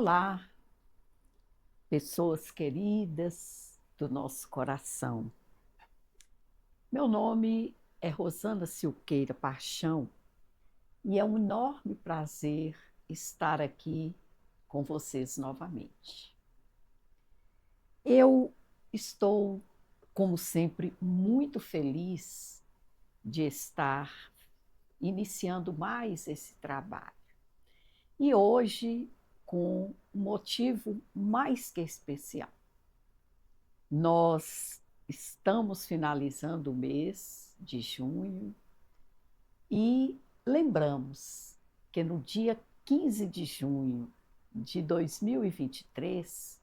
Olá, pessoas queridas do nosso coração. Meu nome é Rosana Silqueira Paixão e é um enorme prazer estar aqui com vocês novamente. Eu estou, como sempre, muito feliz de estar iniciando mais esse trabalho. E hoje, com um motivo mais que especial. Nós estamos finalizando o mês de junho e lembramos que no dia 15 de junho de 2023,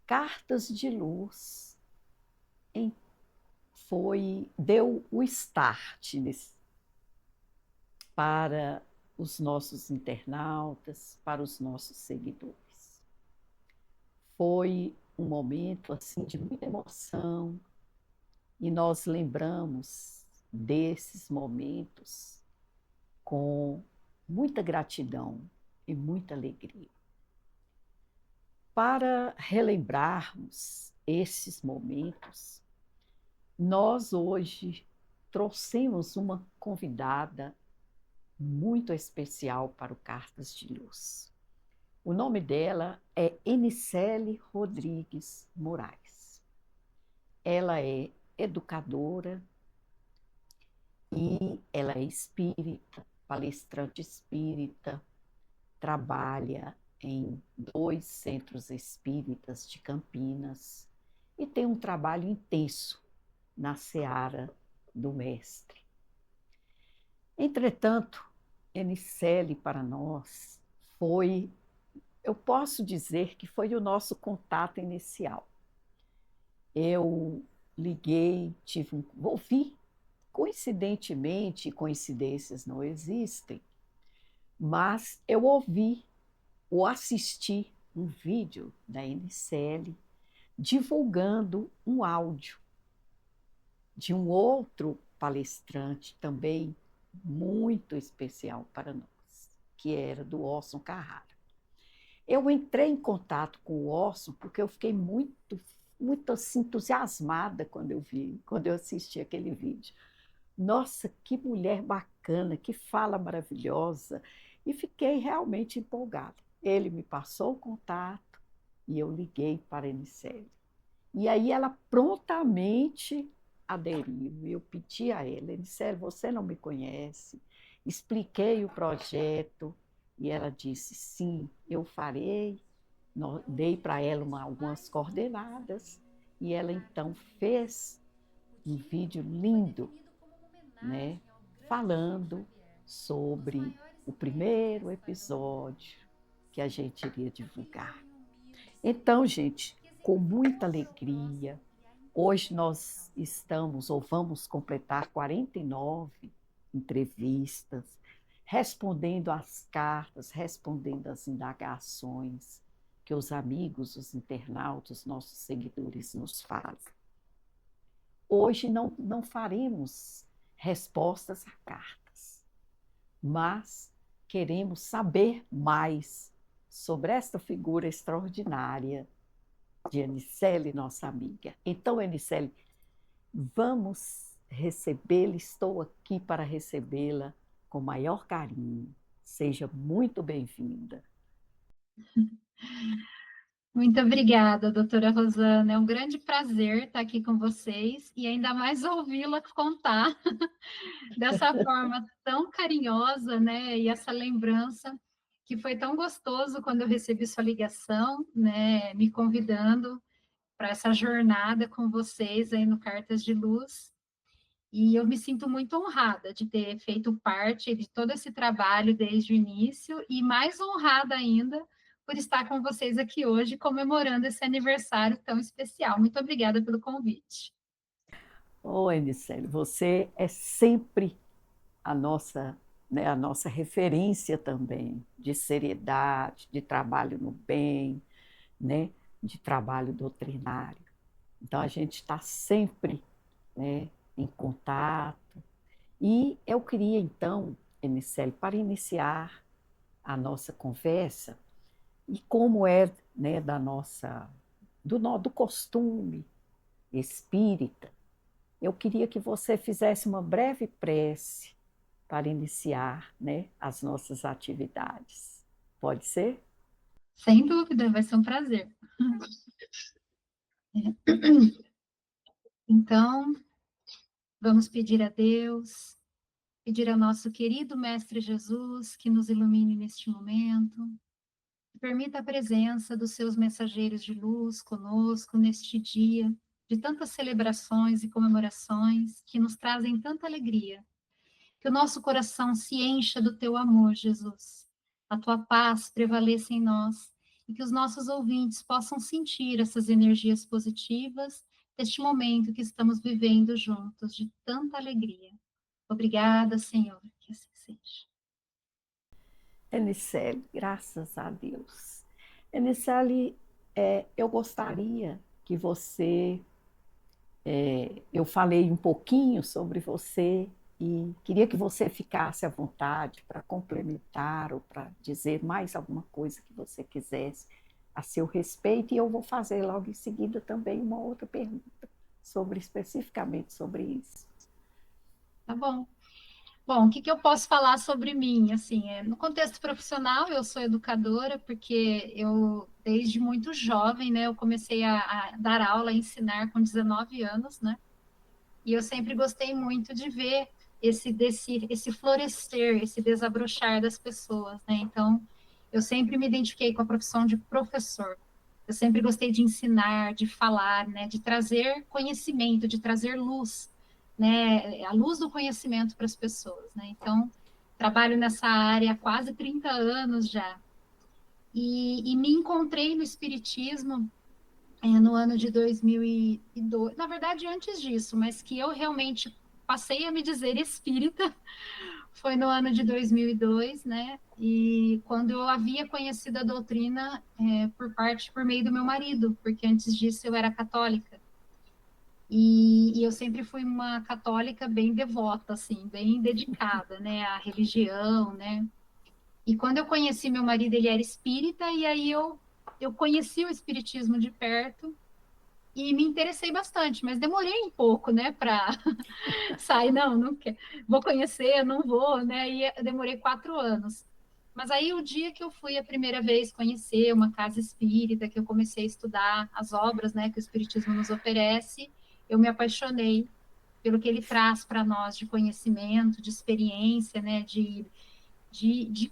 Cartas de Luz deu o start para os nossos internautas, para os nossos seguidores. Foi um momento assim de muita emoção e nós lembramos desses momentos com muita gratidão e muita alegria. Para relembrarmos esses momentos, nós hoje trouxemos uma convidada muito especial para o Cartas de Luz. O nome dela é Enicele Rodrigues Moraes. Ela é educadora e ela é espírita, palestrante espírita, trabalha em 2 centros espíritas de Campinas e tem um trabalho intenso na seara do mestre. Entretanto, Enicele para nós eu posso dizer que foi o nosso contato inicial. Eu liguei, ouvi, coincidentemente, coincidências não existem, mas eu ouvi ou assisti um vídeo da Enicele divulgando um áudio de um outro palestrante também muito especial para nós, que era do Orson Carrara. Eu entrei em contato com o Orson porque eu fiquei muito assim, entusiasmada quando eu assisti aquele vídeo. Nossa, que mulher bacana, que fala maravilhosa. E fiquei realmente empolgada. Ele me passou o contato e eu liguei para a Enicele. E aí ela prontamente aderiu. Eu pedi a ela, Enicele, você não me conhece? Expliquei o projeto e ela disse, sim, eu farei. Dei para ela algumas coordenadas e ela então fez um vídeo lindo, né, falando sobre o primeiro episódio que a gente iria divulgar. Então, gente, com muita alegria, hoje nós estamos ou vamos completar 49 entrevistas, respondendo às cartas, respondendo às indagações que os amigos, os internautas, nossos seguidores nos fazem. Hoje não faremos respostas a cartas, mas queremos saber mais sobre esta figura extraordinária de Enicele, nossa amiga. Então, Enicele, vamos recebê-la, estou aqui para recebê-la com maior carinho. Seja muito bem-vinda. Muito obrigada, doutora Rosana. É um grande prazer estar aqui com vocês e ainda mais ouvi-la contar dessa forma tão carinhosa, né? E essa lembrança que foi tão gostoso quando eu recebi sua ligação, né? Me convidando para essa jornada com vocês aí no Cartas de Luz. E eu me sinto muito honrada de ter feito parte de todo esse trabalho desde o início e mais honrada ainda por estar com vocês aqui hoje comemorando esse aniversário tão especial. Muito obrigada pelo convite. Ô, Enicele, você é sempre a nossa referência também de seriedade, de trabalho no bem, né, de trabalho doutrinário. Então, a gente está sempre, né, em contato. E eu queria, então, Enicele, para iniciar a nossa conversa, E como é, né, do costume espírita, eu queria que você fizesse uma breve prece para iniciar, né, as nossas atividades. Pode ser? Sem dúvida, vai ser um prazer. Então, vamos pedir a Deus, pedir ao nosso querido Mestre Jesus que nos ilumine neste momento, que permita a presença dos seus mensageiros de luz conosco neste dia de tantas celebrações e comemorações que nos trazem tanta alegria. Que o nosso coração se encha do teu amor, Jesus. A tua paz prevaleça em nós e que os nossos ouvintes possam sentir essas energias positivas deste momento que estamos vivendo juntos, de tanta alegria. Obrigada, Senhor, que assim seja. Enicele, graças a Deus. Enicele, eu gostaria que você. Eu falei um pouquinho sobre você e queria que você ficasse à vontade para complementar ou para dizer mais alguma coisa que você quisesse a seu respeito, e eu vou fazer logo em seguida também uma outra pergunta especificamente sobre isso. Tá bom. Bom, o que que eu posso falar sobre mim? Assim, no contexto profissional, eu sou educadora, porque eu, desde muito jovem, né, eu comecei a dar aula, a ensinar com 19 anos, né? E eu sempre gostei muito de ver esse florescer, esse desabrochar das pessoas, né? Então, eu sempre me identifiquei com a profissão de professor. Eu sempre gostei de ensinar, de falar, né? De trazer conhecimento, de trazer luz, né? A luz do conhecimento para as pessoas, né? Então, trabalho nessa área há quase 30 anos já. E me encontrei no Espiritismo no ano de 2002, na verdade antes disso, mas que eu realmente passei a me dizer espírita foi no ano de 2002, né? E quando eu havia conhecido a doutrina por meio do meu marido, porque antes disso eu era católica. E eu sempre fui uma católica bem devota, assim, bem dedicada, né, à religião, né? E quando eu conheci meu marido, ele era espírita, e aí eu conheci o espiritismo de perto, e me interessei bastante, mas demorei um pouco, né, para sair, não quero, vou conhecer, não vou, né, e eu demorei 4 anos. Mas aí o dia que eu fui a primeira vez conhecer uma casa espírita, que eu comecei a estudar as obras, né, que o espiritismo nos oferece, eu me apaixonei pelo que ele traz para nós de conhecimento, de experiência, né, de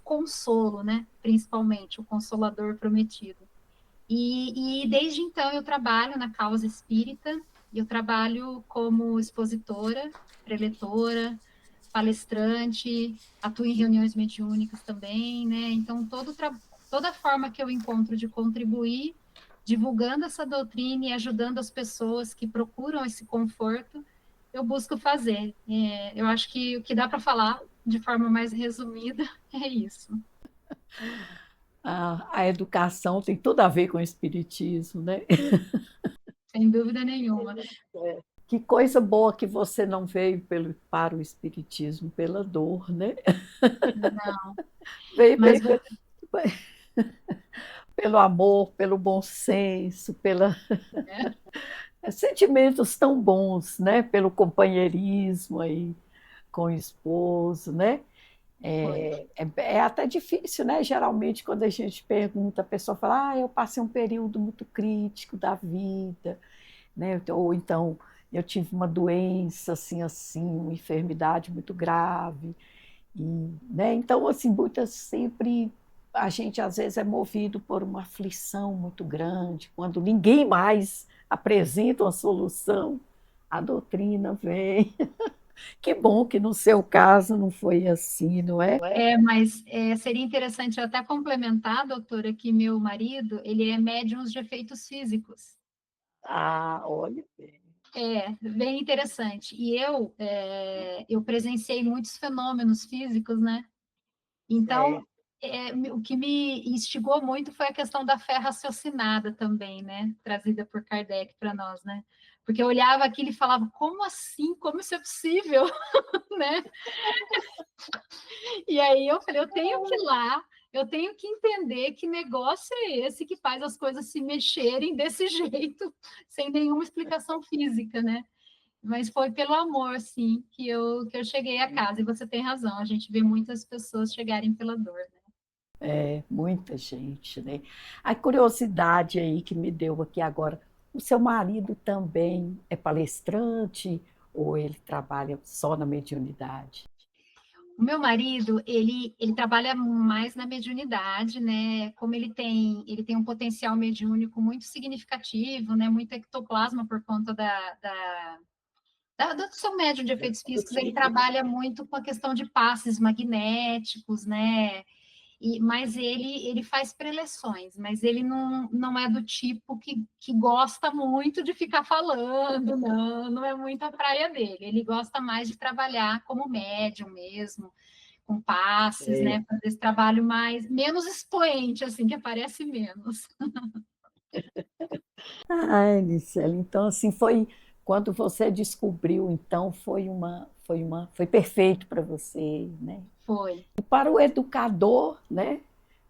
consolo, né, principalmente o consolador prometido. E desde então eu trabalho na causa espírita, eu trabalho como expositora, preletora, palestrante, atuo em reuniões mediúnicas também, né? Então, toda forma que eu encontro de contribuir, divulgando essa doutrina e ajudando as pessoas que procuram esse conforto, eu busco fazer. Eu acho que o que dá para falar de forma mais resumida é isso. A educação tem tudo a ver com o espiritismo, né? Sem dúvida nenhuma. Que coisa boa que você não veio para o espiritismo pela dor, né? Não, Veio mas pelo amor, pelo bom senso, é, sentimentos tão bons, né? Pelo companheirismo aí com o esposo, né? foi. É até difícil, né? Geralmente, quando a gente pergunta, a pessoa fala: eu passei um período muito crítico da vida, né? Ou então eu tive uma doença assim, uma enfermidade muito grave. E, né? Então, assim, muitas sempre a gente às vezes é movido por uma aflição muito grande, quando ninguém mais apresenta uma solução, a doutrina vem. Que bom que no seu caso não foi assim, não é? Mas seria interessante eu até complementar, doutora, que meu marido, ele é médium de efeitos físicos. Ah, olha bem. Bem interessante. E eu presenciei muitos fenômenos físicos, né? Então, o que me instigou muito foi a questão da fé raciocinada também, né? Trazida por Kardec para nós, né? Porque eu olhava aquilo e falava, como assim? Como isso é possível, né? E aí eu falei, eu tenho que ir lá, eu tenho que entender que negócio é esse que faz as coisas se mexerem desse jeito, sem nenhuma explicação física, né? Mas foi pelo amor, sim, que eu cheguei a casa. E você tem razão, a gente vê muitas pessoas chegarem pela dor, né? É, muita gente, né? A curiosidade aí que me deu aqui agora, o seu marido também é palestrante ou ele trabalha só na mediunidade? O meu marido, ele trabalha mais na mediunidade, né? Como ele tem um potencial mediúnico muito significativo, né? Muito ectoplasma por conta do seu médium de efeitos físicos, ele trabalha muito com a questão de passes magnéticos, né? Mas ele faz preleções, mas ele não é do tipo que gosta muito de ficar falando, não é muito a praia dele. Ele gosta mais de trabalhar como médium mesmo, com passes, É. né? Fazer esse trabalho menos expoente, assim, que aparece menos. Ah, Nicele, então assim foi quando você descobriu, então foi perfeito para você, né? Foi. E para o educador, né?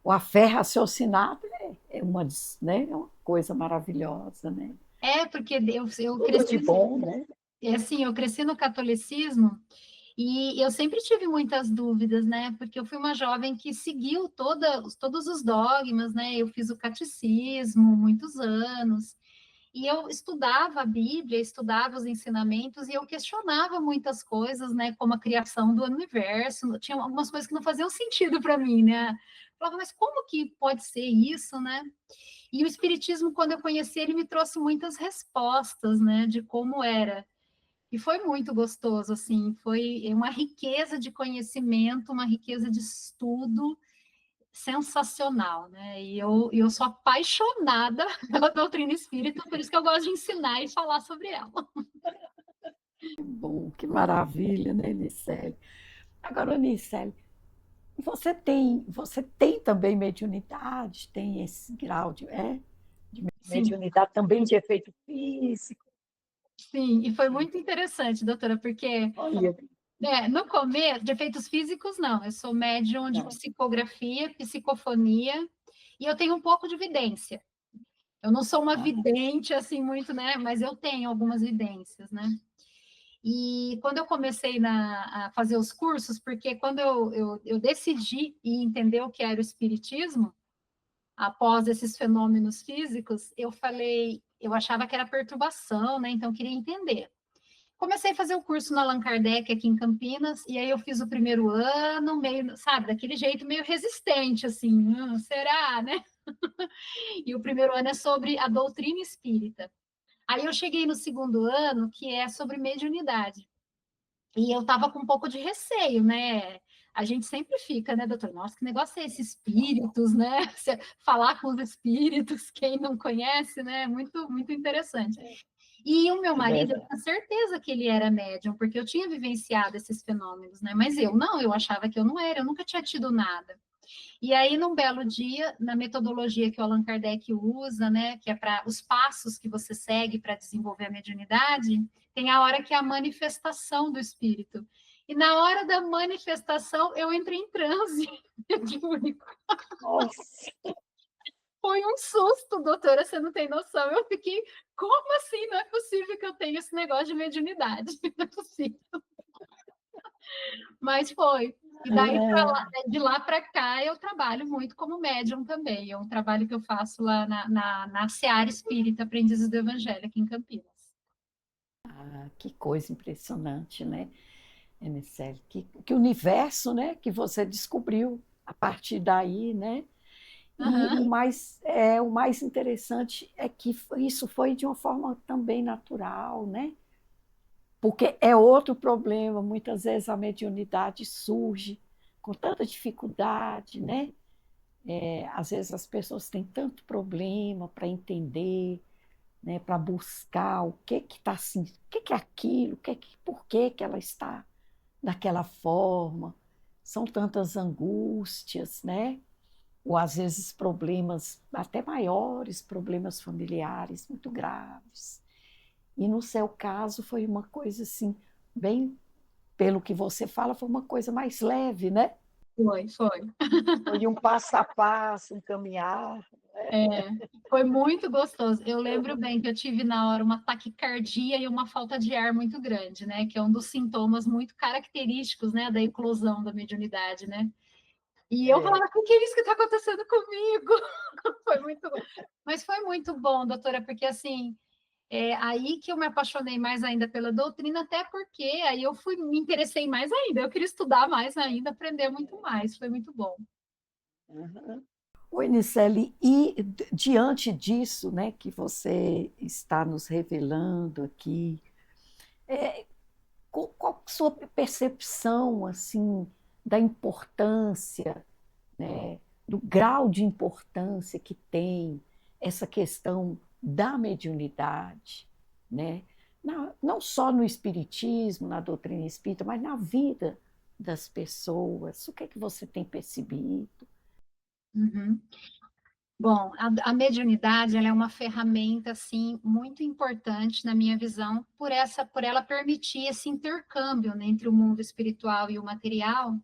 A fé raciocinada é uma coisa maravilhosa, né? Porque eu Tudo de cresci, bom, né? assim, eu cresci no catolicismo. E eu sempre tive muitas dúvidas, né? Porque eu fui uma jovem que seguiu todos os dogmas, né? Eu fiz o catecismo muitos anos, e eu estudava a Bíblia, estudava os ensinamentos, e eu questionava muitas coisas, né? Como a criação do universo, tinha algumas coisas que não faziam sentido para mim, né? Eu falava, mas como que pode ser isso, né? E o Espiritismo, quando eu conheci, ele me trouxe muitas respostas, né? De como era. E foi muito gostoso, assim, foi uma riqueza de conhecimento, uma riqueza de estudo sensacional, né? E eu sou apaixonada pela doutrina espírita, por isso que eu gosto de ensinar e falar sobre ela. Bom, que maravilha, né, Nicele? Agora, Nicele, você tem também mediunidade, tem esse grau de Sim, mediunidade também de efeito físico. sim, e foi muito interessante, doutora, porque Olha, no começo, de efeitos físicos, não, eu sou médium de não. psicografia, psicofonia, e eu tenho um pouco de vidência. Eu não sou uma Ah, vidente, assim, muito, né? Mas eu tenho algumas vidências, né? E quando eu comecei a fazer os cursos, porque quando eu decidi e entender o que era o espiritismo, após esses fenômenos físicos, eu falei, eu achava que era perturbação, né? Então eu queria entender. Comecei a fazer o curso no Allan Kardec aqui em Campinas, e aí eu fiz o primeiro ano, meio, sabe, daquele jeito meio resistente, assim, será, né? E o primeiro ano é sobre a doutrina espírita. Aí eu cheguei no segundo ano, que é sobre mediunidade. E eu estava com um pouco de receio, né? A gente sempre fica, né, doutor? Nossa, que negócio é esse? Espíritos, né? Falar com os espíritos, quem não conhece, né? Muito, muito interessante. E o meu é marido, eu verdade. tinha certeza que ele era médium, porque eu tinha vivenciado esses fenômenos, né? Mas eu não, eu achava que eu não era, eu nunca tinha tido nada. E aí, num belo dia, na metodologia que o Allan Kardec usa, né, que é para os passos que você segue para desenvolver a mediunidade, tem a hora que é a manifestação do espírito. E na hora da manifestação, eu entrei em transe mediúnico. Nossa, Foi um susto, doutora, você não tem noção. Eu fiquei, como assim? Não é possível que eu tenha esse negócio de mediunidade. Não é possível. Mas foi. E daí, de lá para cá, eu trabalho muito como médium também. É um trabalho que eu faço lá na Seara Espírita, Aprendizes do Evangelho, aqui em Campinas. que coisa impressionante, né, MCL? Que universo, né, que você descobriu a partir daí, né? E Uhum. o mais interessante é que isso foi de uma forma também natural, né? Porque é outro problema, muitas vezes a mediunidade surge com tanta dificuldade, né? Às vezes as pessoas têm tanto problema para entender, né? Para buscar o que está assim, o que é aquilo, por que ela está daquela forma. São tantas angústias, né? Ou às vezes problemas até maiores, problemas familiares muito graves. E no seu caso foi uma coisa assim, bem, pelo que você fala, foi uma coisa mais leve, né? Foi. Foi um passo a passo, um caminhar. É, foi muito gostoso. Eu lembro bem que eu tive na hora uma taquicardia e uma falta de ar muito grande, né? Que é um dos sintomas muito característicos, né, da eclosão da mediunidade, né? E eu É. falava, o que é isso que está acontecendo comigo? Foi muito, mas foi muito bom, doutora, porque assim, é aí que eu me apaixonei mais ainda pela doutrina, até porque aí eu fui, me interessei mais ainda, eu queria estudar mais ainda, aprender muito mais, foi muito bom. Uhum. Oi, Nicele, e diante disso, né, que você está nos revelando aqui, qual a sua percepção, assim, da importância, né, do grau de importância que tem essa questão da mediunidade, né? Não só no espiritismo, na doutrina espírita, mas na vida das pessoas. O que é que você tem percebido? Uhum. Bom, a mediunidade ela é uma ferramenta assim muito importante na minha visão, por ela permitir esse intercâmbio, né, entre o mundo espiritual e o material,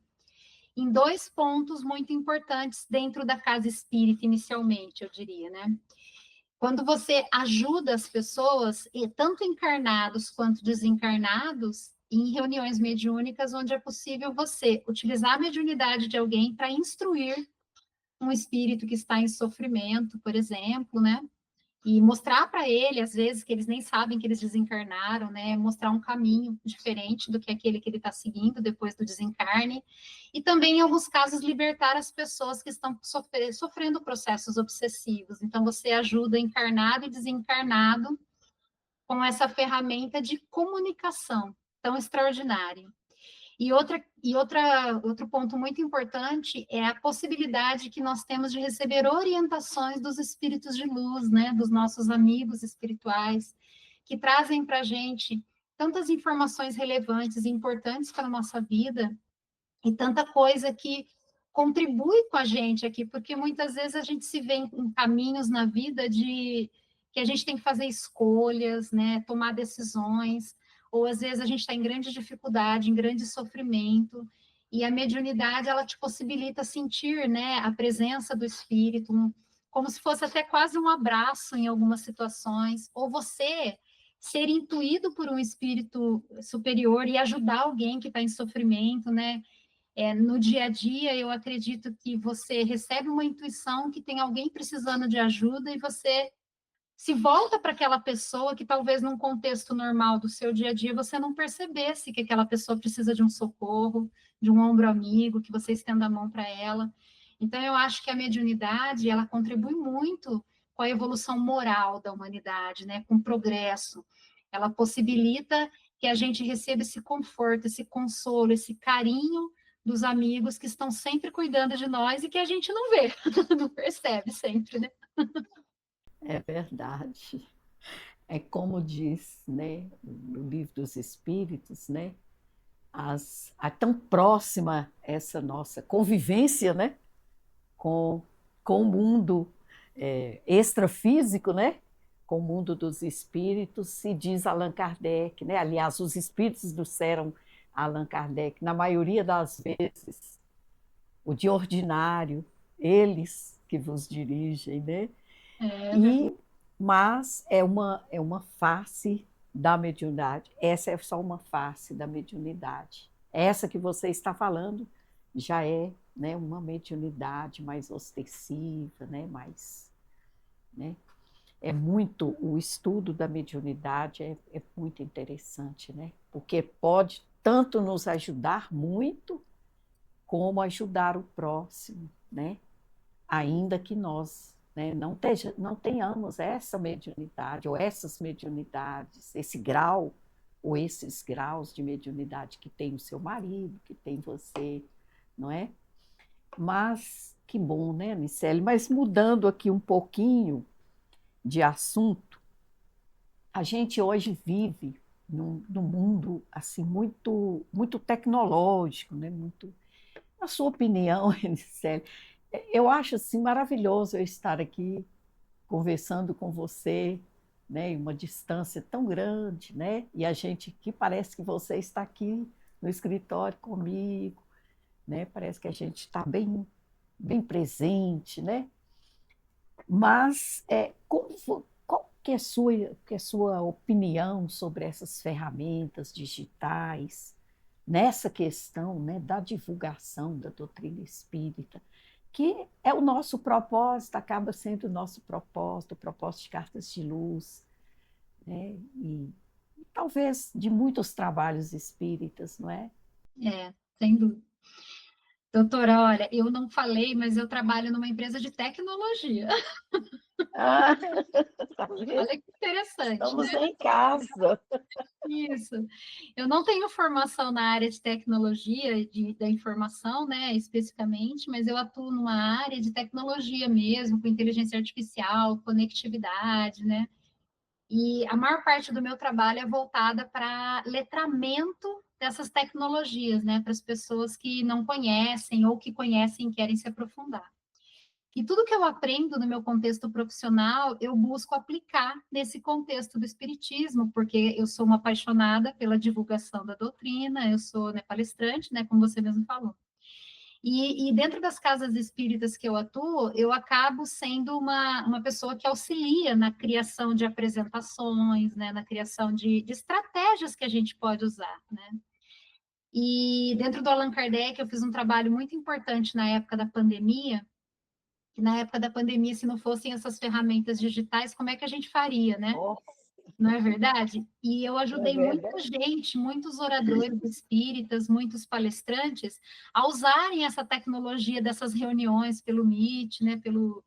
em dois pontos muito importantes dentro da casa espírita inicialmente, eu diria, né? Quando você ajuda as pessoas, e tanto encarnados quanto desencarnados, em reuniões mediúnicas onde é possível você utilizar a mediunidade de alguém para instruir um espírito que está em sofrimento, por exemplo, né? E mostrar para ele, às vezes, que eles nem sabem que eles desencarnaram, né? Mostrar um caminho diferente do que aquele que ele está seguindo depois do desencarne. E também, em alguns casos, libertar as pessoas que estão sofrendo processos obsessivos. Então, você ajuda encarnado e desencarnado com essa ferramenta de comunicação tão extraordinária. Outro ponto muito importante é a possibilidade que nós temos de receber orientações dos espíritos de luz, né, dos nossos amigos espirituais, que trazem para a gente tantas informações relevantes e importantes para a nossa vida, e tanta coisa que contribui com a gente aqui, porque muitas vezes a gente se vê em caminhos na vida de que a gente tem que fazer escolhas, né, tomar decisões, ou às vezes a gente está em grande dificuldade, em grande sofrimento, e a mediunidade ela te possibilita sentir, né, a presença do espírito, como se fosse até quase um abraço em algumas situações, ou você ser intuído por um espírito superior e ajudar alguém que está em sofrimento, né? No dia a dia, eu acredito que você recebe uma intuição que tem alguém precisando de ajuda e você se volta para aquela pessoa que talvez num contexto normal do seu dia a dia você não percebesse que aquela pessoa precisa de um socorro, de um ombro amigo, que você estenda a mão para ela. Então, eu acho que a mediunidade, ela contribui muito com a evolução moral da humanidade, né, com o progresso. Ela possibilita que a gente receba esse conforto, esse consolo, esse carinho dos amigos que estão sempre cuidando de nós e que a gente não vê, não percebe sempre, né? É verdade. É como diz, né, no Livro dos Espíritos, né, a tão próxima essa nossa convivência, né, com, com o mundo extrafísico, né, com o mundo dos espíritos, se diz Allan Kardec, né? Aliás, os espíritos disseram a Allan Kardec, na maioria das vezes, o de ordinário, eles que vos dirigem, né? É verdade. E, mas é uma face da mediunidade. Essa é só uma face da mediunidade. Essa que você está falando já é, né, uma mediunidade mais ostensiva, né, mais, né? É muito, o estudo da mediunidade é muito interessante, né? Porque pode tanto nos ajudar muito, como ajudar o próximo, né? Ainda que nós, né, não tenhamos essa mediunidade ou essas mediunidades, esse grau ou esses graus de mediunidade que tem o seu marido, que tem você, não é? Mas que bom, né, Nicele? Mas mudando aqui um pouquinho de assunto, a gente hoje vive num mundo assim muito tecnológico, né? Muito, na sua opinião, Nicele, eu acho assim maravilhoso eu estar aqui conversando com você, né, em uma distância tão grande, né? E a gente que parece que você está aqui no escritório comigo, né? Parece que a gente está bem, bem presente, né? Mas qual que é a sua opinião sobre essas ferramentas digitais, nessa questão, né, da divulgação da doutrina espírita, que é o nosso propósito, acaba sendo o propósito de Cartas de Luz, né? E talvez de muitos trabalhos espíritas, não é? Sem dúvida. Doutora, olha, eu não falei, mas eu trabalho numa empresa de tecnologia. Ah, tá vendo? Olha que interessante, Estamos né? em casa. Isso. Eu não tenho formação na área de tecnologia, da informação, né, especificamente, mas eu atuo numa área de tecnologia mesmo, com inteligência artificial, conectividade, né? E a maior parte do meu trabalho é voltada para letramento dessas tecnologias, né, para as pessoas que não conhecem ou que conhecem e querem se aprofundar. E tudo que eu aprendo no meu contexto profissional, eu busco aplicar nesse contexto do espiritismo, porque eu sou uma apaixonada pela divulgação da doutrina, eu sou, né, palestrante, né, como você mesmo falou. E dentro das casas espíritas que eu atuo, eu acabo sendo uma pessoa que auxilia na criação de apresentações, né, na criação de estratégias que a gente pode usar, né? E dentro do Allan Kardec, eu fiz um trabalho muito importante na época da pandemia, que na época da pandemia, se não fossem essas ferramentas digitais, como é que a gente faria, né? Oh, Não é verdade? E eu é ajudei muita verdade. gente, muitos oradores espíritas, muitos palestrantes, a usarem essa tecnologia dessas reuniões pelo Meet, né, pelo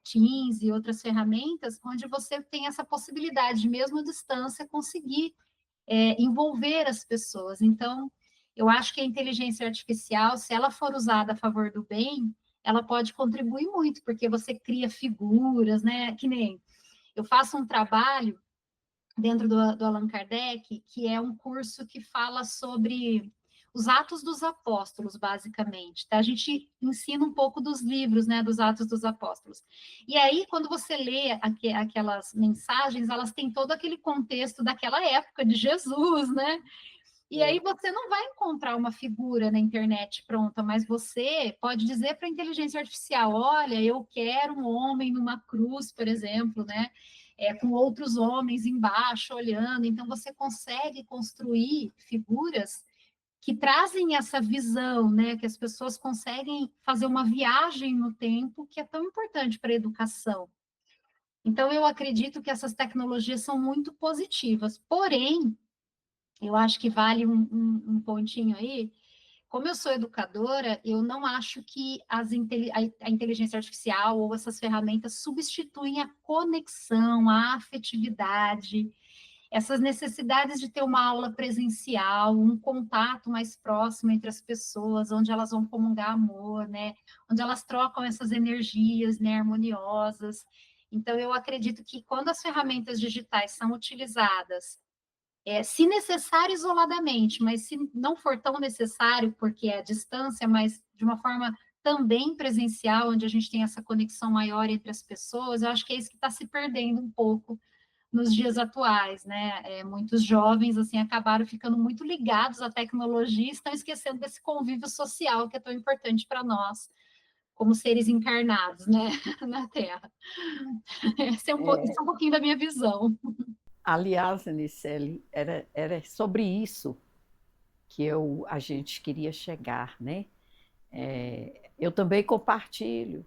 Teams e outras ferramentas, onde você tem essa possibilidade de, mesmo à distância, conseguir envolver as pessoas. Então, eu acho que a inteligência artificial, se ela for usada a favor do bem, ela pode contribuir muito, porque você cria figuras, né? Que nem eu faço um trabalho dentro do Allan Kardec, que é um curso que fala sobre os Atos dos Apóstolos, basicamente. Tá? A gente ensina um pouco dos livros, né, dos Atos dos Apóstolos. E aí, quando você lê aquelas mensagens, elas têm todo aquele contexto daquela época de Jesus, né? E aí É, você não vai encontrar uma figura na internet pronta, mas você pode dizer para a inteligência artificial, olha, eu quero um homem numa cruz, por exemplo, né? Com outros homens embaixo olhando. Então você consegue construir figuras que trazem essa visão, né? Que as pessoas conseguem fazer uma viagem no tempo que é tão importante para a educação. Então eu acredito que essas tecnologias são muito positivas, porém eu acho que vale um pontinho aí. Como eu sou educadora, eu não acho que a inteligência artificial ou essas ferramentas substituem a conexão, a afetividade, essas necessidades de ter uma aula presencial, um contato mais próximo entre as pessoas, onde elas vão comungar amor, né? Onde elas trocam essas energias, né, harmoniosas. Então, eu acredito que quando as ferramentas digitais são utilizadas se necessário, isoladamente, mas se não for tão necessário, porque é a distância, mas de uma forma também presencial, onde a gente tem essa conexão maior entre as pessoas, eu acho que é isso que está se perdendo um pouco nos dias atuais, né? Muitos jovens, assim, acabaram ficando muito ligados à tecnologia e estão esquecendo desse convívio social que é tão importante para nós, como seres encarnados, né, na Terra. Esse é um pouquinho da minha visão. aliás, Anicelli, era sobre isso que a gente queria chegar, né? Eu também compartilho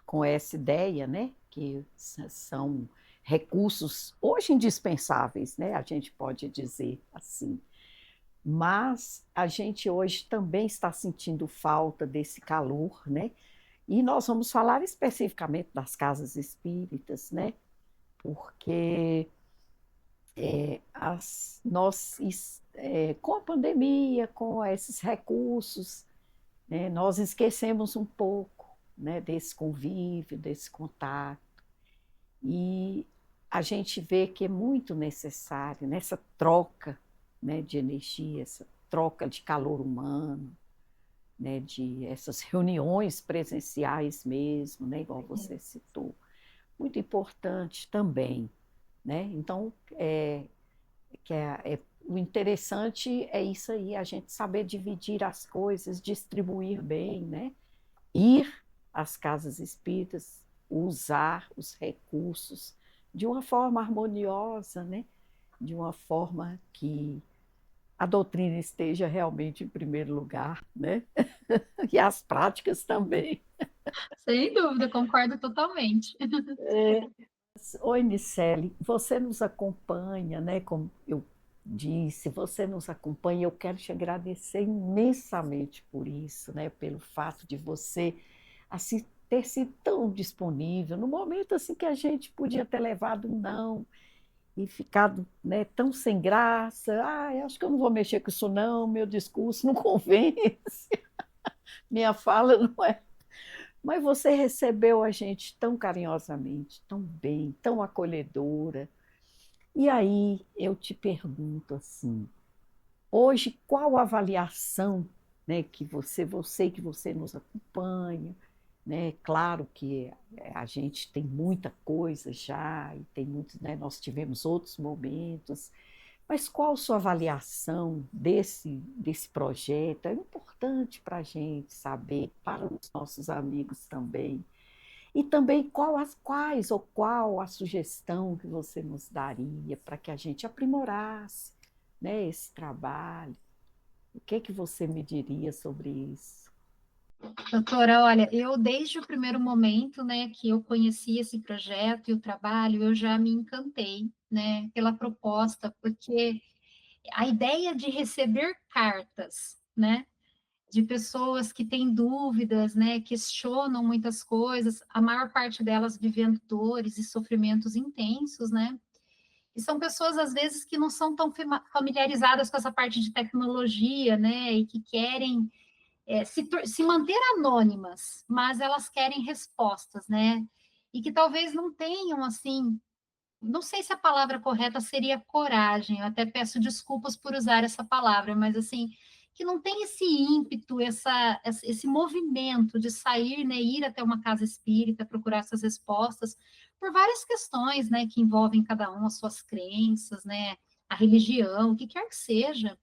com essa ideia, né? Que são recursos hoje indispensáveis, né? A gente pode dizer assim. Mas a gente hoje também está sentindo falta desse calor, né? E nós vamos falar especificamente das casas espíritas, né? Porque com a pandemia, com esses recursos, né, nós esquecemos um pouco, né, desse convívio, desse contato. E a gente vê que é muito necessário nessa troca, né, de energia, essa troca de calor humano, né, de essas reuniões presenciais mesmo, né, igual você citou. Muito importante também, né? Então, o interessante é isso aí, a gente saber dividir as coisas, distribuir bem, né? Ir às casas espíritas, usar os recursos de uma forma harmoniosa, né? De uma forma que a doutrina esteja realmente em primeiro lugar, né? E as práticas também. Sem dúvida, concordo totalmente. Oi, Nicele, você nos acompanha, né? Como eu disse, você nos acompanha. Eu quero te agradecer imensamente por isso, né? Pelo fato de você assim ter sido tão disponível no momento assim que a gente podia ter levado um não e ficado, né, tão sem graça. Ah, eu acho que eu não vou mexer com isso não. Meu discurso não convence, minha fala não é. Mas você recebeu a gente tão carinhosamente, tão bem, tão acolhedora. E aí eu te pergunto assim, hoje qual a avaliação, né, que você que você nos acompanha, né? Claro que a gente tem muita coisa já e tem muitos, né, nós tivemos outros momentos, mas qual a sua avaliação desse projeto? É importante para a gente saber, para os nossos amigos também. E também quais ou qual a sugestão que você nos daria para que a gente aprimorasse, né, esse trabalho? O que que você me diria sobre isso? Doutora, olha, eu desde o primeiro momento, né, que eu conheci esse projeto e o trabalho, eu já me encantei, né, pela proposta, porque a ideia de receber cartas, né, de pessoas que têm dúvidas, né, questionam muitas coisas, a maior parte delas vivendo dores e sofrimentos intensos, né, e são pessoas, às vezes, que não são tão familiarizadas com essa parte de tecnologia, né, e que querem se manter anônimas, mas elas querem respostas, né? E que talvez não tenham, assim, não sei se a palavra correta seria coragem, eu até peço desculpas por usar essa palavra, mas assim, que não tem esse ímpeto, esse movimento de sair, né, ir até uma casa espírita, procurar essas respostas, por várias questões, né, que envolvem cada um, as suas crenças, né, a religião, o que quer que seja.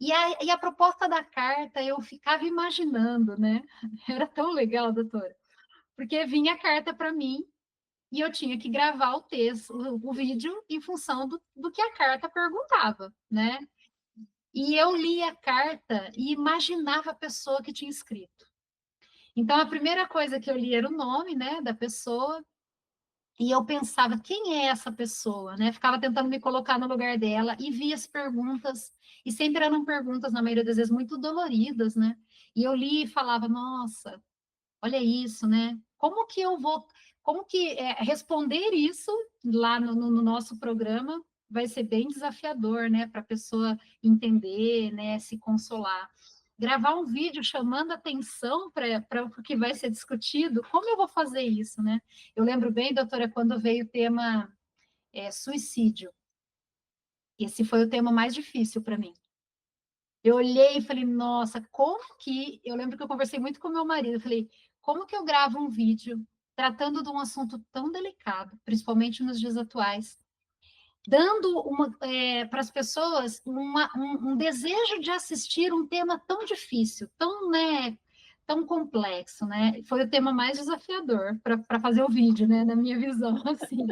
E a proposta da carta, eu ficava imaginando, né? Era tão legal, doutora, porque vinha a carta para mim e eu tinha que gravar o texto, o vídeo, em função do que a carta perguntava, né? E eu lia a carta e imaginava a pessoa que tinha escrito. Então, a primeira coisa que eu li era o nome, né, da pessoa, e eu pensava, quem é essa pessoa, né? Ficava tentando me colocar no lugar dela e via as perguntas, e sempre eram perguntas, na maioria das vezes, muito doloridas, né? E eu li e falava, nossa, olha isso, né? Como que responder isso lá no nosso programa vai ser bem desafiador, né? Para a pessoa entender, né? Se consolar. Gravar um vídeo chamando atenção para o que vai ser discutido, como eu vou fazer isso, né? Eu lembro bem, doutora, quando veio o tema suicídio. Esse foi o tema mais difícil para mim. Eu olhei e falei, nossa, como que. Eu lembro que eu conversei muito com meu marido, eu falei, como que eu gravo um vídeo tratando de um assunto tão delicado, principalmente nos dias atuais, dando para as pessoas um desejo de assistir um tema tão difícil, tão, né, tão complexo, né? Foi o tema mais desafiador para fazer o vídeo, né, na minha visão, assim.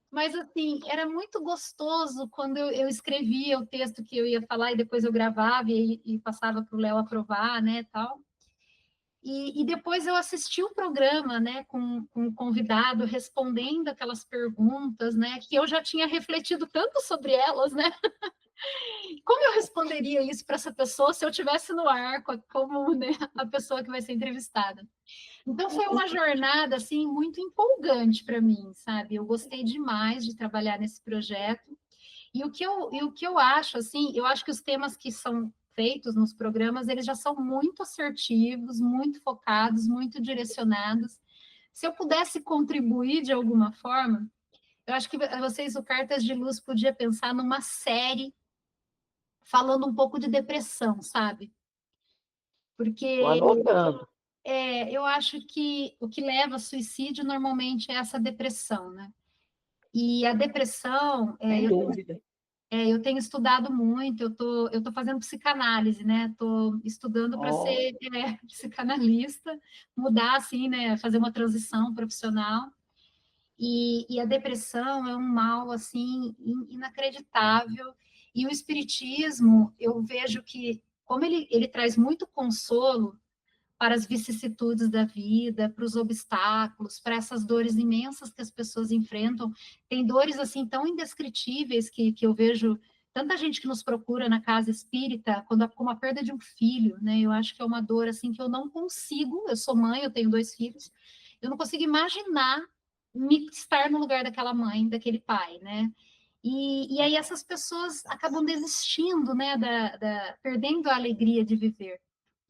Mas, assim, era muito gostoso quando eu escrevia o texto que eu ia falar e depois eu gravava e passava para o Léo aprovar, né, tal. E depois eu assisti o programa, né, com o convidado respondendo aquelas perguntas, né, que eu já tinha refletido tanto sobre elas, né? Como eu responderia isso para essa pessoa se eu tivesse no ar como, né, a pessoa que vai ser entrevistada? Então foi uma jornada assim muito empolgante para mim, sabe? Eu gostei demais de trabalhar nesse projeto. E o que eu acho assim, eu acho que os temas que são feitos nos programas, eles já são muito assertivos, muito focados, muito direcionados. Se eu pudesse contribuir de alguma forma, eu acho que vocês, o Cartas de Luz, podia pensar numa série falando um pouco de depressão, sabe? Estou Porque anotando, eu acho que o que leva ao suicídio normalmente é essa depressão, né? E a depressão, sem dúvida. Eu tenho estudado muito, eu tô fazendo psicanálise, né? Estou estudando para Ó, ser psicanalista, mudar, assim, né? Fazer uma transição profissional. E a depressão é um mal, assim, inacreditável. E o espiritismo, eu vejo que, como ele traz muito consolo para as vicissitudes da vida, para os obstáculos, para essas dores imensas que as pessoas enfrentam. Tem dores assim tão indescritíveis que eu vejo tanta gente que nos procura na casa espírita quando com a perda de um filho, né? Eu acho que é uma dor assim que eu não consigo. Eu sou mãe, eu tenho 2 filhos, eu não consigo imaginar me estar no lugar daquela mãe, daquele pai, né? E aí essas pessoas acabam desistindo, né, perdendo a alegria de viver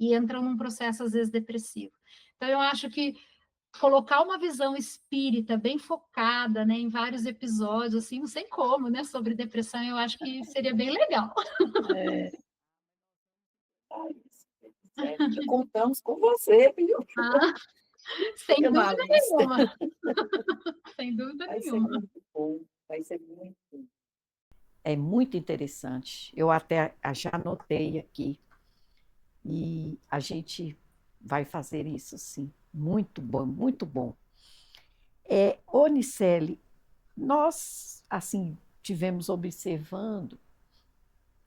e entram num processo, às vezes, depressivo. Então, eu acho que colocar uma visão espírita bem focada, né, em vários episódios, assim, não sei como, né, sobre depressão, eu acho que seria bem legal. é, contamos com você, viu? Ah, sem Na dúvida lista. nenhuma, sem dúvida Vai ser nenhuma. muito bom, vai ser muito bom. É muito interessante. Eu até já anotei aqui e a gente vai fazer isso sim. Muito bom, muito bom. Ô, Nicele, nós, assim, tivemos observando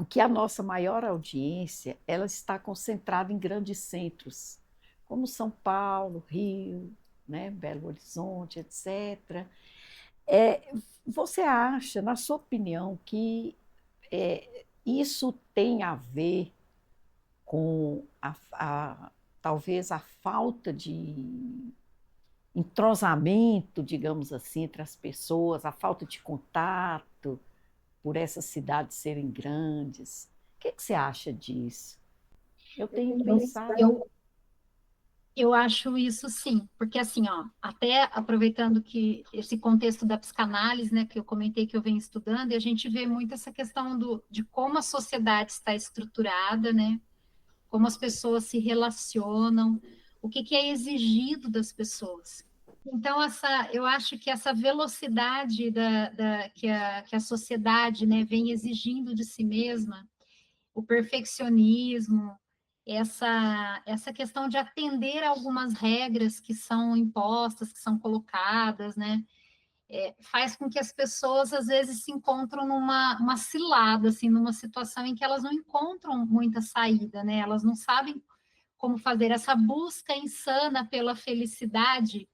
que a nossa maior audiência, ela está concentrada em grandes centros, como São Paulo, Rio, né, Belo Horizonte, etc. Você acha, na sua opinião, que isso tem a ver com talvez a falta de entrosamento, digamos assim, entre as pessoas, a falta de contato, por essas cidades serem grandes? O que você acha disso? Eu tenho pensado. Eu, eu acho isso sim, porque assim, ó, até aproveitando que esse contexto da psicanálise, né, que eu comentei que eu venho estudando, e a gente vê muito essa questão de como a sociedade está estruturada, né, como as pessoas se relacionam, o que é exigido das pessoas. Então, eu acho que essa velocidade que a sociedade, né, vem exigindo de si mesma, o perfeccionismo, essa questão de atender a algumas regras que são impostas, que são colocadas, né, faz com que as pessoas às vezes se encontram numa uma cilada, assim, numa situação em que elas não encontram muita saída, né? Elas não sabem como fazer essa busca insana pela felicidade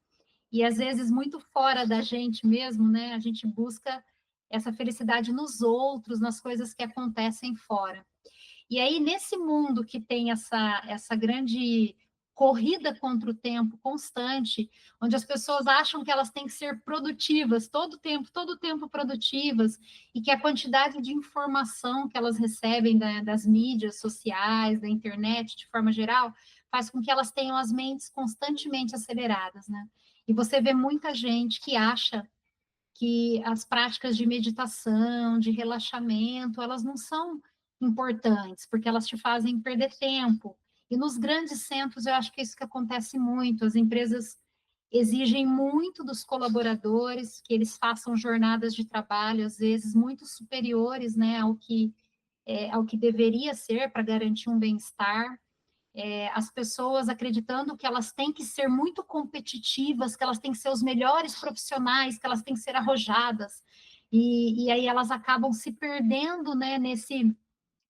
e às vezes muito fora da gente mesmo, né? A gente busca essa felicidade nos outros, nas coisas que acontecem fora. E aí, nesse mundo que tem essa grande corrida contra o tempo constante, onde as pessoas acham que elas têm que ser produtivas todo o tempo produtivas, e que a quantidade de informação que elas recebem das mídias sociais, da internet, de forma geral, faz com que elas tenham as mentes constantemente aceleradas, né? E você vê muita gente que acha que as práticas de meditação, de relaxamento, elas não são importantes, porque elas te fazem perder tempo. E nos grandes centros, eu acho que é isso que acontece muito. As empresas exigem muito dos colaboradores, que eles façam jornadas de trabalho, às vezes, muito superiores, né, ao que deveria ser para garantir um bem-estar. As pessoas acreditando que elas têm que ser muito competitivas, que elas têm que ser os melhores profissionais, que elas têm que ser arrojadas, e aí elas acabam se perdendo, né, nesse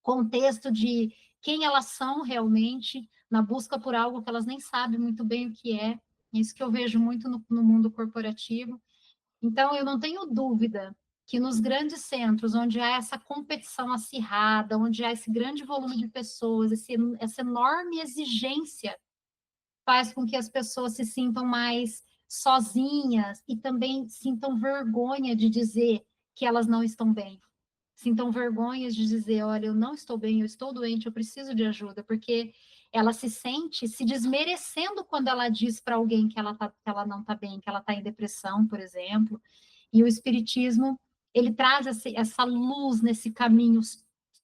contexto de quem elas são realmente, na busca por algo que elas nem sabem muito bem o que é. Isso que eu vejo muito no mundo corporativo. Então, eu não tenho dúvida que nos grandes centros, onde há essa competição acirrada, onde há esse grande volume de pessoas, essa enorme exigência, faz com que as pessoas se sintam mais sozinhas e também sintam vergonha de dizer que elas não estão bem. Sintam vergonha de dizer, olha, eu não estou bem, eu estou doente, eu preciso de ajuda, porque ela se sente se desmerecendo quando ela diz para alguém que ela não está bem, que ela está em depressão, por exemplo. E o espiritismo, ele traz essa luz nesse caminho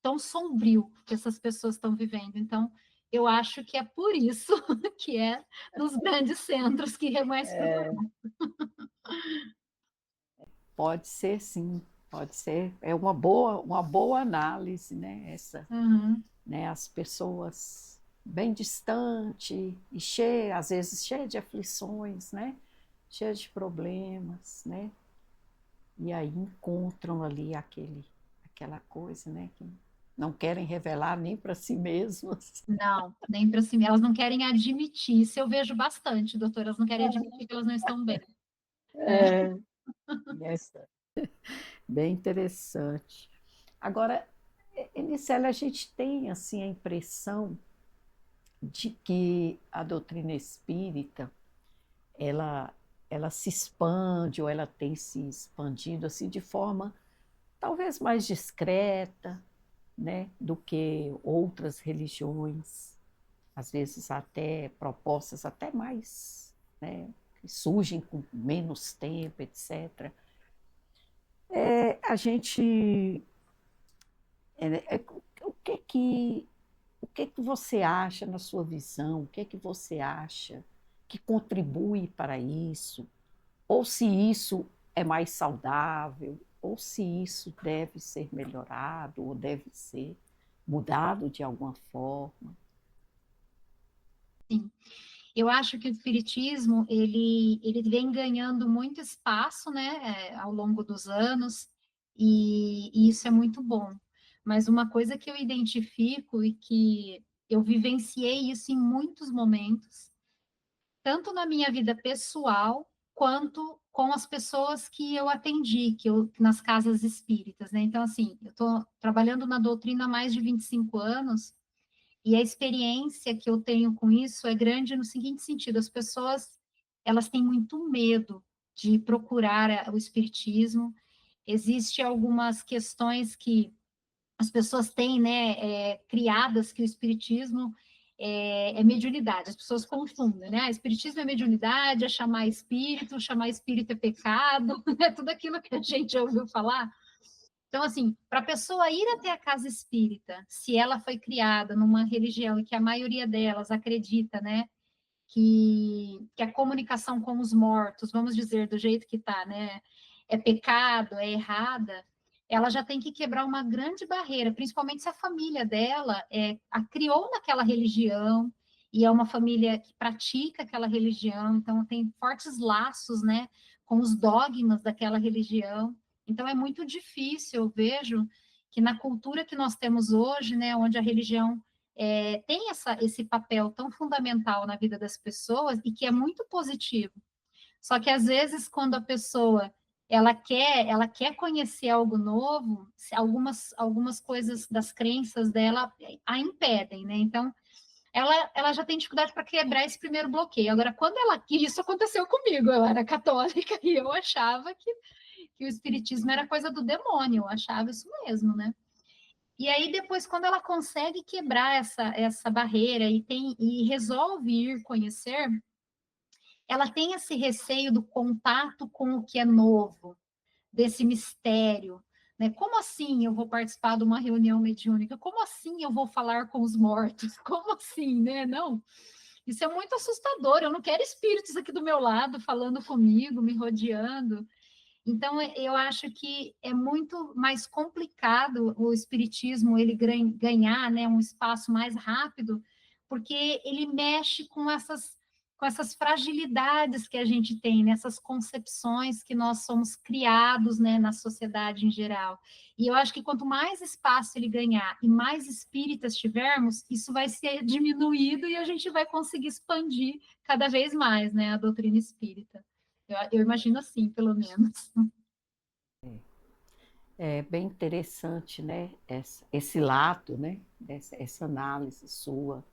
tão sombrio que essas pessoas estão vivendo. Então, eu acho que é por isso que é nos grandes centros que é mais procurado. Pode ser sim. pode ser, é uma boa análise, né? Essa, Uhum. né? As pessoas bem distantes e cheia, às vezes cheia de aflições, né? Cheia de problemas, né? E aí encontram ali aquela coisa, né? Que não querem revelar nem para si mesmas. Não, nem para cima. Elas não querem admitir. Isso eu vejo bastante, doutora. Elas não querem admitir que elas não estão bem, né? É, essa, bem interessante. Agora, Enicele, a gente tem assim a impressão de que a doutrina espírita ela, ela se expande ou ela tem se expandido assim de forma talvez mais discreta, né, do que outras religiões, às vezes até propostas até mais, né, que surgem com menos tempo, etc. A gente, o o que que você acha na sua visão? O que que você acha que contribui para isso? Ou se isso é mais saudável, ou se isso deve ser melhorado, ou deve ser mudado de alguma forma. Sim. Eu acho que o espiritismo ele vem ganhando muito espaço, né, ao longo dos anos, e isso é muito bom. Mas uma coisa que eu identifico e que eu vivenciei isso em muitos momentos, tanto na minha vida pessoal quanto com as pessoas que eu atendi, nas casas espíritas, né? Então, assim, eu estou trabalhando na doutrina há mais de 25 anos, e a experiência que eu tenho com isso é grande no seguinte sentido: as pessoas, elas têm muito medo de procurar o espiritismo. Existem algumas questões que as pessoas têm, né, criadas, que o espiritismo é mediunidade. As pessoas confundem, né? Espiritismo é mediunidade, é chamar espírito é pecado, é tudo aquilo que a gente já ouviu falar. Então, assim, para a pessoa ir até a casa espírita, se ela foi criada numa religião e que a maioria delas acredita, né, que a comunicação com os mortos, vamos dizer, do jeito que está, né, é pecado, é errada, ela já tem que quebrar uma grande barreira, principalmente se a família dela a criou naquela religião e é uma família que pratica aquela religião, então tem fortes laços, né, com os dogmas daquela religião. Então é muito difícil, eu vejo que na cultura que nós temos hoje, né, onde a religião tem esse papel tão fundamental na vida das pessoas e que é muito positivo. Só que às vezes quando a pessoa ela quer conhecer algo novo, algumas coisas das crenças dela a impedem, né? Então ela já tem dificuldade para quebrar esse primeiro bloqueio. Agora, quando ela isso aconteceu comigo, eu era católica e eu achava que o espiritismo era coisa do demônio, eu achava isso mesmo, né? E aí depois, quando ela consegue quebrar essa barreira e resolve ir conhecer, ela tem esse receio do contato com o que é novo, desse mistério, né? Como assim eu vou participar de uma reunião mediúnica? Como assim eu vou falar com os mortos? Como assim, né? Não. Isso é muito assustador. Eu não quero espíritos aqui do meu lado falando comigo, me rodeando. Então, eu acho que é muito mais complicado o espiritismo ele ganhar, né, um espaço mais rápido, porque ele mexe com essas fragilidades que a gente tem, nessas concepções que nós somos criados, né, na sociedade em geral. E eu acho que quanto mais espaço ele ganhar e mais espíritas tivermos, isso vai ser diminuído e a gente vai conseguir expandir cada vez mais, né, a doutrina espírita. Eu imagino assim, pelo menos. É bem interessante, né? Esse lado, né? Essa análise sua.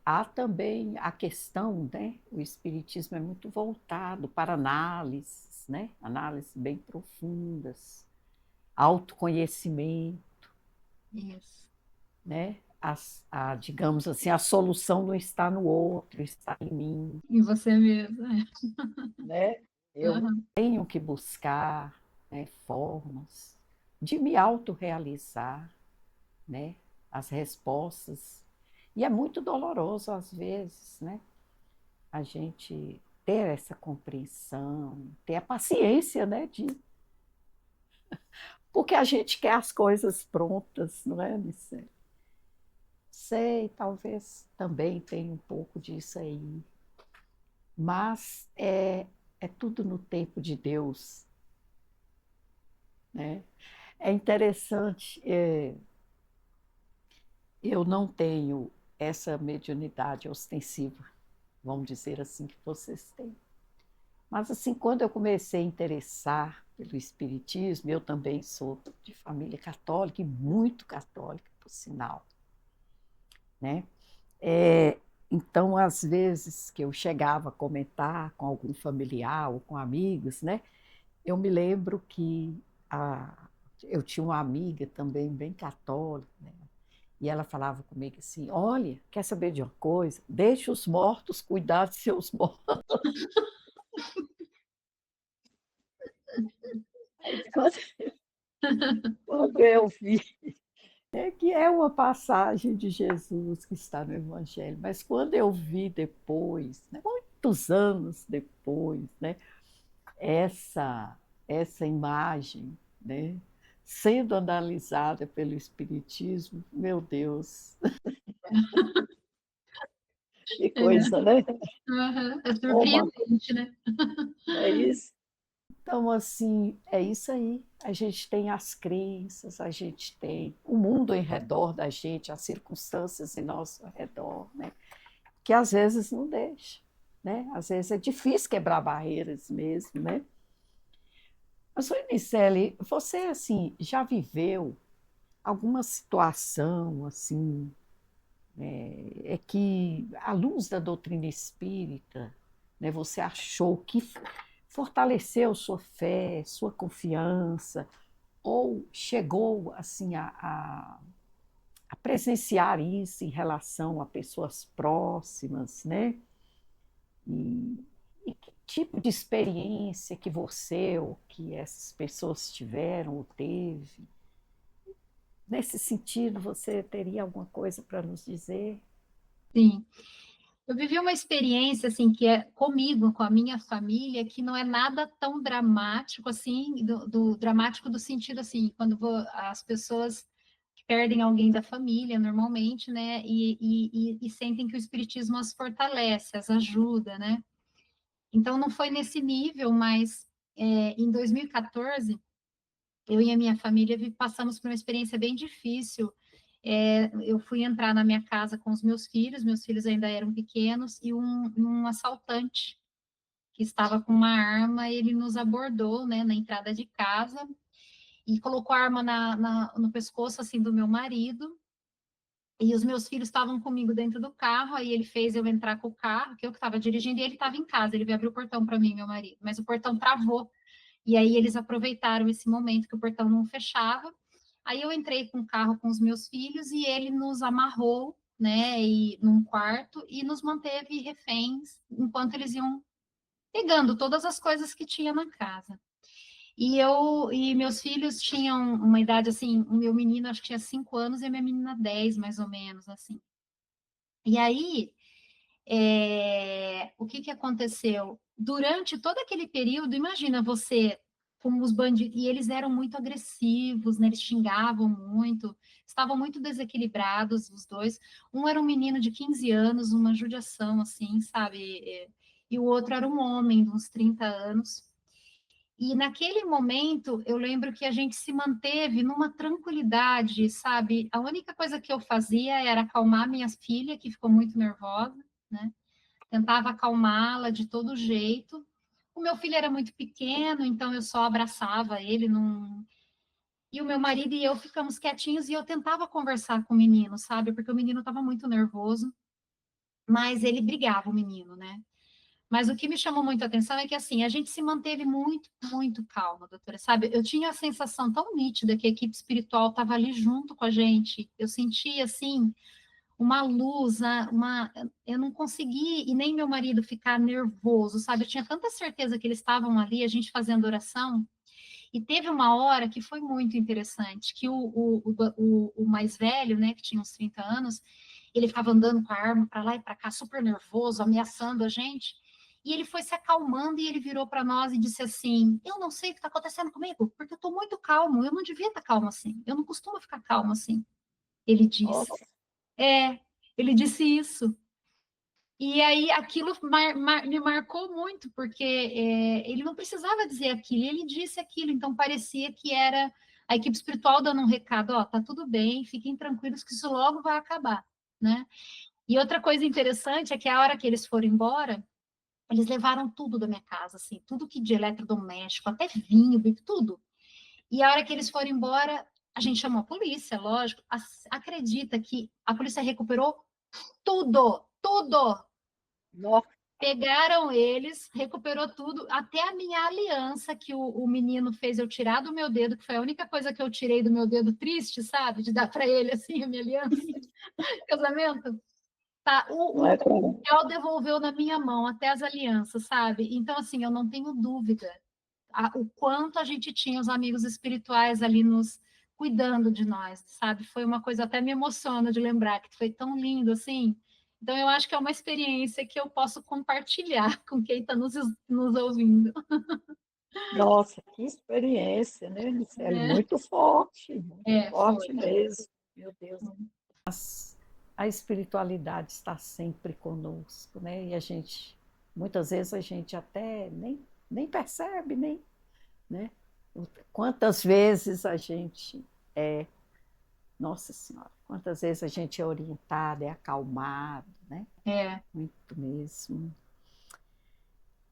Há também a questão, né? O espiritismo é muito voltado para análises, né? Análises bem profundas, autoconhecimento, Isso. né? Digamos assim, a solução não está no outro, está em mim, E você mesmo. né? Eu Uhum. tenho que buscar, né, formas de me autorrealizar, né? As respostas. E é muito doloroso às vezes, né? A gente ter essa compreensão, ter a paciência, né? Porque a gente quer as coisas prontas, não é, Nicele? Sei, talvez também tenha um pouco disso aí, mas é tudo no tempo de Deus, né? É interessante, eu não tenho essa mediunidade ostensiva, vamos dizer assim, que vocês têm. Mas assim, quando eu comecei a interessar pelo espiritismo, eu também sou de família católica e muito católica, por sinal, né? É, então, às vezes que eu chegava a comentar com algum familiar ou com amigos, né? Eu me lembro que eu tinha uma amiga também bem católica, né? E ela falava comigo assim: olha, quer saber de uma coisa? Deixe os mortos cuidar de seus mortos. Aí, quando eu vi que é uma passagem de Jesus que está no Evangelho, mas quando eu vi depois, né, muitos anos depois, né, essa, essa imagem, né, sendo analisada pelo Espiritismo, meu Deus, que É, coisa, né? aham, é Uma, surpreendente, né? é isso. Então, assim, é isso aí. A gente tem as crenças, a gente tem o mundo em redor da gente, as circunstâncias em nosso redor, né? Que às vezes não deixa, né? Às vezes é difícil quebrar barreiras mesmo, né? Mas, Nicele, você, assim, já viveu alguma situação, assim, é que, à luz da doutrina espírita, né, você achou que fortaleceu sua fé, sua confiança, ou chegou assim a presenciar isso em relação a pessoas próximas, né? E, e que tipo de experiência que você ou que essas pessoas tiveram ou teve? Nesse sentido, você teria alguma coisa para nos dizer? Sim. Eu vivi uma experiência, assim, que é comigo, com a minha família, que não é nada tão dramático, assim, dramático do sentido, assim, quando as pessoas perdem alguém da família, normalmente, né, e sentem que o espiritismo as fortalece, as ajuda, né? Então, não foi nesse nível, mas em 2014, eu e a minha família passamos por uma experiência bem difícil. Eu fui entrar na minha casa com os meus filhos ainda eram pequenos, e um assaltante que estava com uma arma, ele nos abordou, né, na entrada de casa, e colocou a arma no pescoço, assim, do meu marido, e os meus filhos estavam comigo dentro do carro, aí ele fez eu entrar com o carro, que eu estava dirigindo, e ele estava em casa, ele veio abrir o portão para mim, meu marido, mas o portão travou, e aí eles aproveitaram esse momento que o portão não fechava. Aí eu entrei com o carro com os meus filhos e ele nos amarrou, né, num quarto, e nos manteve reféns enquanto eles iam pegando todas as coisas que tinha na casa. E meus filhos tinham uma idade assim, o meu menino acho que tinha 5 anos e a minha menina 10, mais ou menos, assim. E aí, o que que aconteceu? Durante todo aquele período, imagina você com os bandidos, e eles eram muito agressivos, né? Eles xingavam muito, estavam muito desequilibrados os dois. Um era um menino de 15 anos, uma judiação, assim, sabe? E o outro era um homem de uns 30 anos. E naquele momento, eu lembro que a gente se manteve numa tranquilidade, sabe? A única coisa que eu fazia era acalmar minha filha, que ficou muito nervosa, né? Tentava acalmá-la de todo jeito. O meu filho era muito pequeno, então eu só abraçava ele. E o meu marido e eu ficamos quietinhos e eu tentava conversar com o menino, sabe? Porque o menino estava muito nervoso, mas ele brigava, o menino, né? Mas o que me chamou muito a atenção é que, assim, a gente se manteve muito, muito calma, doutora, sabe? Eu tinha a sensação tão nítida que a equipe espiritual estava ali junto com a gente. Eu sentia, assim, uma luz, eu não consegui, e nem meu marido ficar nervoso, sabe? Eu tinha tanta certeza que eles estavam ali, a gente fazendo oração, e teve uma hora que foi muito interessante, que o mais velho, né, que tinha uns 30 anos, ele ficava andando com a arma para lá e para cá, super nervoso, ameaçando a gente, E ele foi se acalmando e ele virou para nós e disse assim: eu não sei o que está acontecendo comigo, porque eu estou muito calmo, eu não devia estar calmo assim, eu não costumo ficar calmo assim. Ele disse. Nossa, Ele disse isso. E aí aquilo me marcou muito, porque ele não precisava dizer aquilo, ele disse aquilo, então parecia que era a equipe espiritual dando um recado, ó, tá tudo bem, fiquem tranquilos que isso logo vai acabar, né? E outra coisa interessante é que a hora que eles foram embora, eles levaram tudo da minha casa, assim, tudo que de eletrodoméstico, até vinho, tudo. E a hora que eles foram embora, a gente chamou a polícia, lógico. Acredita que a polícia recuperou tudo, tudo. nossa, Pegaram eles, recuperou tudo, até a minha aliança que o menino fez eu tirar do meu dedo, que foi a única coisa que eu tirei do meu dedo triste, sabe? De dar para ele assim a minha aliança de casamento. Tá, não o é comum. papel devolveu na minha mão, até as alianças, sabe? Então, assim, eu não tenho dúvida o quanto a gente tinha os amigos espirituais ali nos cuidando de nós, sabe? Foi uma coisa, até me emociona de lembrar, que foi tão lindo, assim. Então, eu acho que é uma experiência que eu posso compartilhar com quem está nos ouvindo. Nossa, que experiência, né, Nicele? Muito Foi. forte mesmo. Meu Deus. A espiritualidade está sempre conosco, né? E a gente, muitas vezes a gente até nem percebe, nem, né? Quantas vezes a gente é, nossa Senhora, quantas vezes a gente é orientado, é acalmado, né? É. Muito mesmo.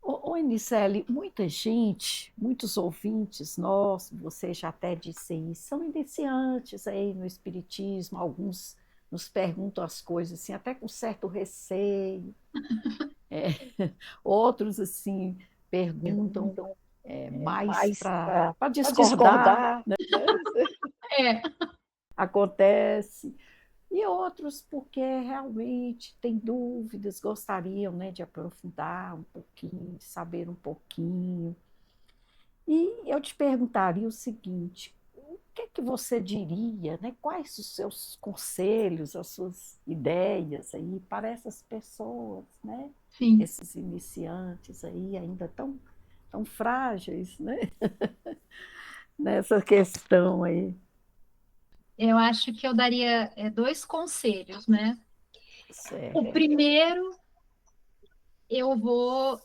Ô, Nicele, muita gente, muitos ouvintes, nós, você já até disse isso, são iniciantes aí no Espiritismo, alguns nos perguntam as coisas assim, até com certo receio, é, outros assim perguntam mais mais para para discordar, discordar, né? É. Acontece, e outros porque realmente têm dúvidas, gostariam, né, de aprofundar um pouquinho, de saber um pouquinho. E eu te perguntaria o seguinte: o que é que você diria, né? Quais os seus conselhos, as suas ideias aí para essas pessoas, né? Sim. Esses iniciantes aí ainda tão frágeis, né? Nessa questão aí. Eu acho que eu daria dois conselhos, né? O Certo. primeiro, eu vou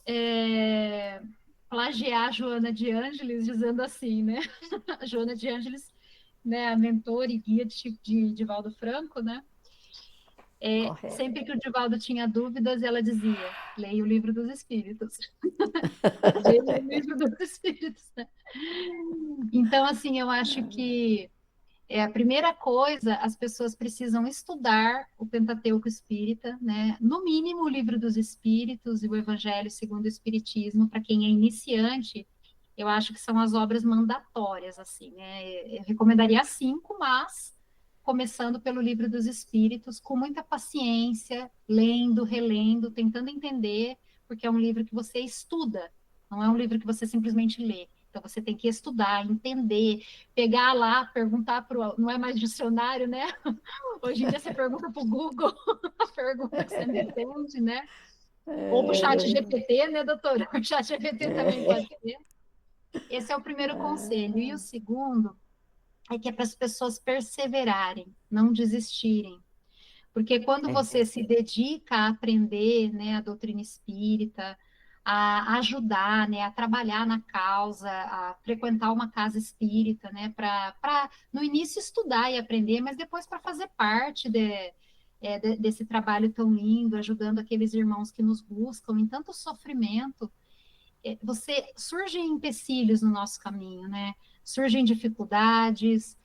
plagiar a Joana de Ângeles, dizendo assim, né? A Joana de Ângeles, né, a mentora e guia de Divaldo Franco, né? Correto. Sempre que o Divaldo tinha dúvidas, ela dizia: leia o livro dos Espíritos. Leia o livro dos Espíritos. Né? Então, assim, eu acho que a primeira coisa, as pessoas precisam estudar o Pentateuco Espírita, né? No mínimo, o Livro dos Espíritos e o Evangelho segundo o Espiritismo, para quem é iniciante, eu acho que são as obras mandatórias, assim, né? Eu recomendaria 5, mas começando pelo Livro dos Espíritos, com muita paciência, lendo, relendo, tentando entender, porque é um livro que você estuda, não é um livro que você simplesmente lê. Então você tem que estudar, entender, pegar lá, perguntar para o. Não é mais dicionário, né? Hoje em dia você pergunta para o Google a pergunta que você não entende, né? Ou para o chat GPT, né, doutora? O chat GPT também pode ser. Esse é o primeiro conselho. E o segundo é que é para as pessoas perseverarem, não desistirem. Porque quando você se dedica a aprender, né, a doutrina espírita, a ajudar, né, a trabalhar na causa, a frequentar uma casa espírita, né, para no início estudar e aprender, mas depois para fazer parte desse trabalho tão lindo, ajudando aqueles irmãos que nos buscam em tanto sofrimento, surgem empecilhos no nosso caminho, né? Surgem dificuldades,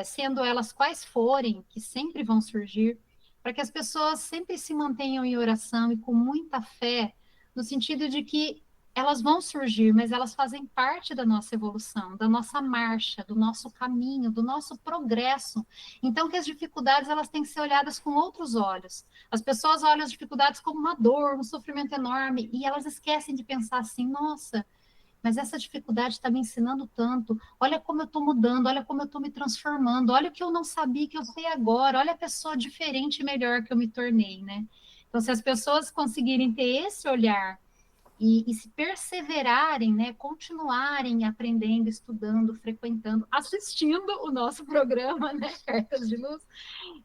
sendo elas quais forem, que sempre vão surgir, para que as pessoas sempre se mantenham em oração e com muita fé, no sentido de que elas vão surgir, mas elas fazem parte da nossa evolução, da nossa marcha, do nosso caminho, do nosso progresso. Então, que as dificuldades elas têm que ser olhadas com outros olhos. As pessoas olham as dificuldades como uma dor, um sofrimento enorme, e elas esquecem de pensar assim: nossa, mas essa dificuldade está me ensinando tanto. Olha como eu estou mudando, olha como eu estou me transformando, olha o que eu não sabia que eu sei agora, olha a pessoa diferente e melhor que eu me tornei, né? Então, se as pessoas conseguirem ter esse olhar e se perseverarem, né, continuarem aprendendo, estudando, frequentando, assistindo o nosso programa, né, Cartas de Luz,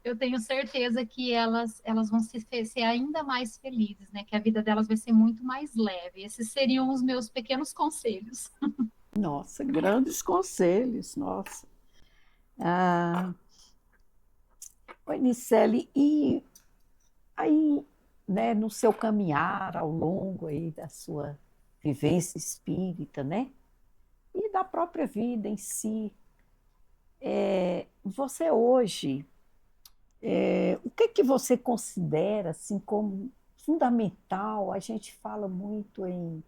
eu tenho certeza que elas vão ser ainda mais felizes, né, que a vida delas vai ser muito mais leve. Esses seriam os meus pequenos conselhos. Nossa, grandes conselhos, nossa. Ah, oi, Nicele, e aí, né, no seu caminhar ao longo aí da sua vivência espírita, né, e da própria vida em si, você hoje, o que que você considera assim como fundamental? A gente fala muito em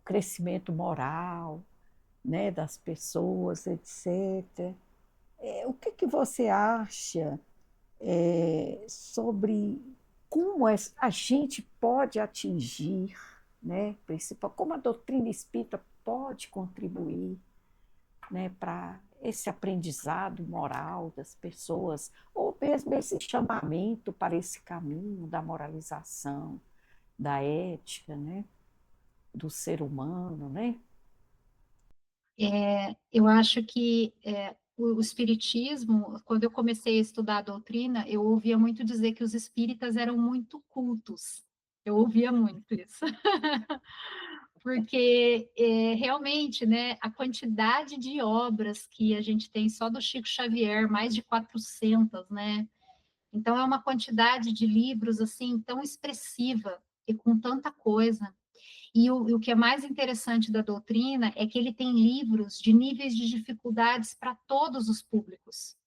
crescimento moral, né, das pessoas, etc. O que que você acha sobre como a gente pode atingir, né, principal, como a doutrina espírita pode contribuir, né, para esse aprendizado moral das pessoas, ou mesmo esse chamamento para esse caminho da moralização, da ética, né, do ser humano, né? Eu acho que o espiritismo, quando eu comecei a estudar a doutrina, eu ouvia muito dizer que os espíritas eram muito cultos. Eu ouvia muito isso. Porque realmente, né, a quantidade de obras que a gente tem só do Chico Xavier, mais de 400, né? Então é uma quantidade de livros assim tão expressiva e com tanta coisa. E o que é mais interessante da doutrina é que ele tem livros de níveis de dificuldades para todos os públicos.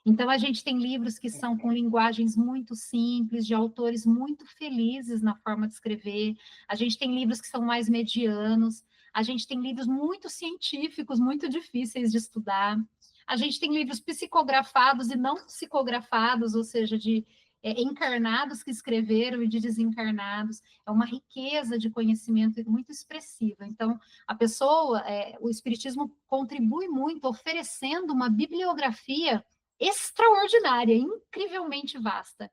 Então, a gente tem livros que são com linguagens muito simples, de autores muito felizes na forma de escrever, a gente tem livros que são mais medianos, a gente tem livros muito científicos, muito difíceis de estudar, a gente tem livros psicografados e não psicografados, ou seja, de encarnados que escreveram e de desencarnados, é uma riqueza de conhecimento muito expressiva. Então, a pessoa, o Espiritismo contribui muito oferecendo uma bibliografia extraordinária, incrivelmente vasta.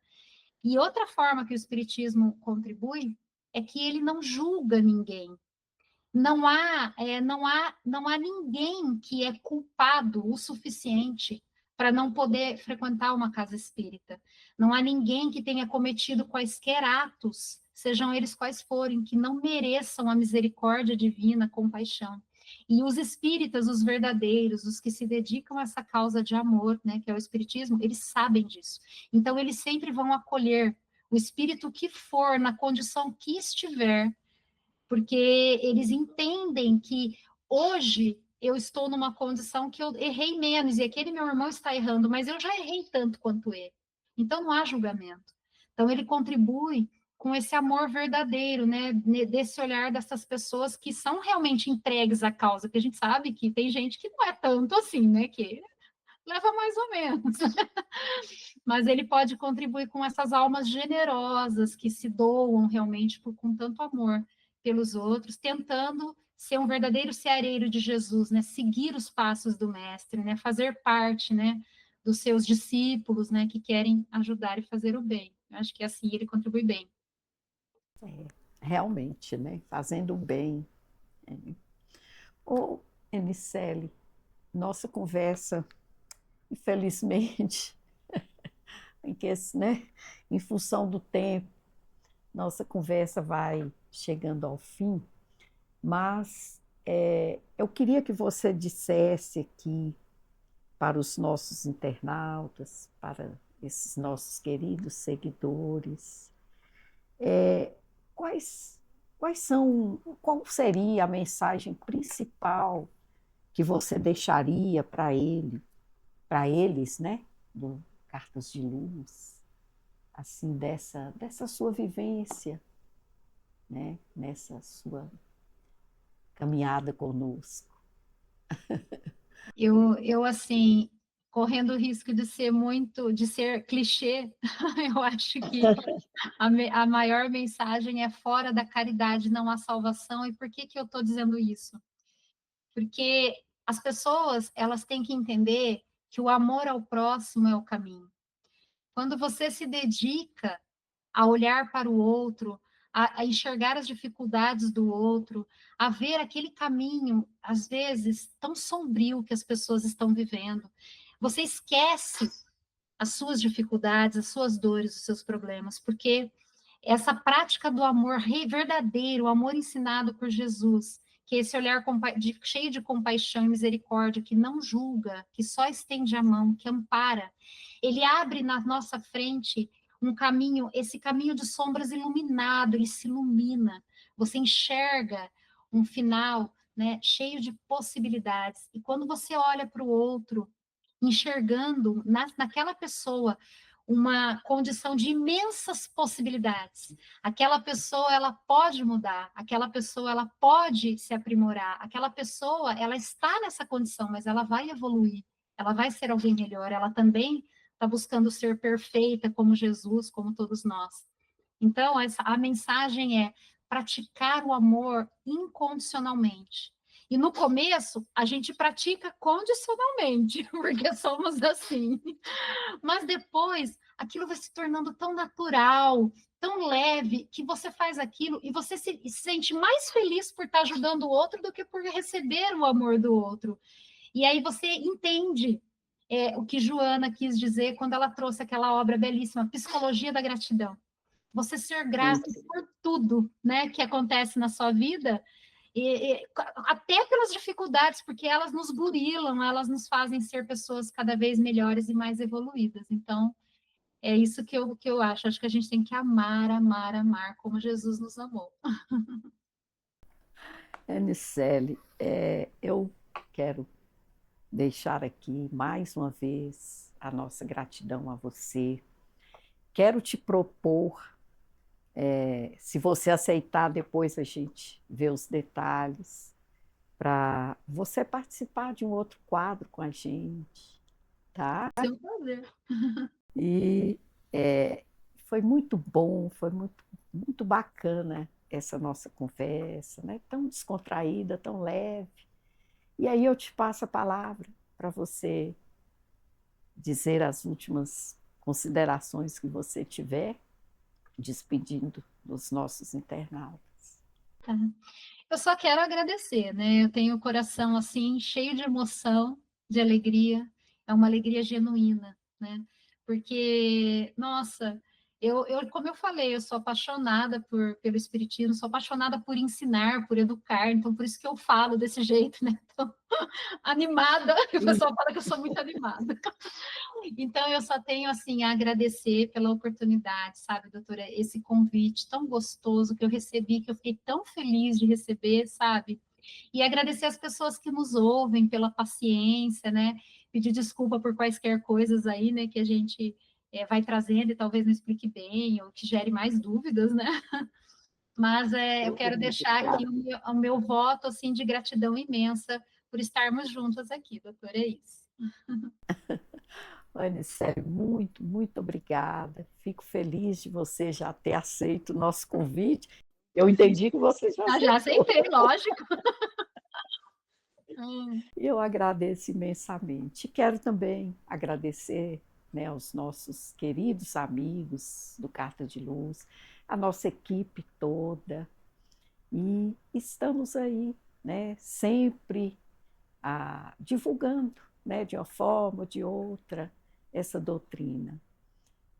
E outra forma que o Espiritismo contribui é que ele não julga ninguém. Não há ninguém que é culpado o suficiente para não poder frequentar uma casa espírita. Não há ninguém que tenha cometido quaisquer atos, sejam eles quais forem, que não mereçam a misericórdia divina, a compaixão. E os espíritas, os verdadeiros, os que se dedicam a essa causa de amor, né, que é o espiritismo, eles sabem disso. Então, eles sempre vão acolher o espírito que for, na condição que estiver, porque eles entendem que hoje eu estou numa condição que eu errei menos, e aquele meu irmão está errando, mas eu já errei tanto quanto ele. Então não há julgamento. Então ele contribui com esse amor verdadeiro, né, desse olhar dessas pessoas que são realmente entregues à causa, porque a gente sabe que tem gente que não é tanto assim, né, que leva mais ou menos. Mas ele pode contribuir com essas almas generosas que se doam realmente com tanto amor pelos outros, tentando ser um verdadeiro ceareiro de Jesus, né? Seguir os passos do mestre, né? Fazer parte, né? Dos seus discípulos, né? Que querem ajudar e fazer o bem. Eu acho que assim ele contribui bem. Realmente, né? Fazendo o bem. Ô, Nicele, nossa conversa, infelizmente, em que, né, em função do tempo, nossa conversa vai chegando ao fim, mas eu queria que você dissesse aqui para os nossos internautas, para esses nossos queridos seguidores, quais, qual seria a mensagem principal que você deixaria para eles, né, do Cartas de Luz, assim, dessa sua vivência, né, nessa sua caminhada conosco. Eu assim, correndo o risco de ser clichê, eu acho que a maior mensagem é: fora da caridade não há salvação. E por que que eu estou dizendo isso? Porque as pessoas, elas têm que entender que o amor ao próximo é o caminho. Quando você se dedica a olhar para o outro, a enxergar as dificuldades do outro, a ver aquele caminho, às vezes, tão sombrio que as pessoas estão vivendo. Você esquece as suas dificuldades, as suas dores, os seus problemas, porque essa prática do amor verdadeiro, o amor ensinado por Jesus, que é esse olhar cheio de compaixão e misericórdia, que não julga, que só estende a mão, que ampara, ele abre na nossa frente um caminho, esse caminho de sombras iluminado, ele se ilumina, você enxerga um final, né, cheio de possibilidades, e quando você olha para o outro, enxergando naquela pessoa uma condição de imensas possibilidades. Aquela pessoa, ela pode mudar, aquela pessoa, ela pode se aprimorar, aquela pessoa, ela está nessa condição, mas ela vai evoluir, ela vai ser alguém melhor, ela também está buscando ser perfeita como Jesus, como todos nós. Então, a mensagem é praticar o amor incondicionalmente. E no começo, a gente pratica condicionalmente, porque somos assim. Mas depois, aquilo vai se tornando tão natural, tão leve, que você faz aquilo e você se sente mais feliz por estar ajudando o outro do que por receber o amor do outro. E aí você entende o que Joana quis dizer quando ela trouxe aquela obra belíssima, Psicologia da Gratidão. Você ser grato Isso. por tudo, né, que acontece na sua vida, até pelas dificuldades, porque elas nos burilam, elas nos fazem ser pessoas cada vez melhores e mais evoluídas. Então, é isso que eu acho. Acho que a gente tem que amar, amar, amar, como Jesus nos amou. Nicele, eu quero deixar aqui mais uma vez a nossa gratidão a você. Quero te propor, se você aceitar, depois a gente vê os detalhes, para você participar de um outro quadro com a gente, tá? Foi um prazer. E é, foi muito bom, foi muito bacana essa nossa conversa, né? Tão descontraída, tão leve. E aí eu te passo a palavra para você dizer as últimas considerações que você tiver, despedindo dos nossos internautas. Tá. Eu só quero agradecer, né? Eu tenho o coração assim cheio de emoção, de alegria, é uma alegria genuína, né? Porque, nossa, como eu falei, eu sou apaixonada pelo Espiritismo, sou apaixonada por ensinar, por educar, então por isso que eu falo desse jeito, né? Então, animada, o pessoal fala que eu sou muito animada. Então, eu só tenho, assim, a agradecer pela oportunidade, sabe, doutora, esse convite tão gostoso que eu recebi, que eu fiquei tão feliz de receber, sabe? E agradecer as pessoas que nos ouvem pela paciência, né? Pedir desculpa por quaisquer coisas aí, né, que a gente vai trazendo e talvez não explique bem, ou que gere mais dúvidas, né? Mas eu quero deixar aqui o meu voto, assim, de gratidão imensa por estarmos juntas aqui, doutora, é isso. Anicele, muito, muito obrigada. Fico feliz de você já ter aceito o nosso convite. Eu entendi que você já Já aceitou. aceitei, lógico. E eu agradeço imensamente. Quero também agradecer, né, aos nossos queridos amigos do Carta de Luz, a nossa equipe toda. E estamos aí, né, sempre divulgando, né, de uma forma ou de outra, essa doutrina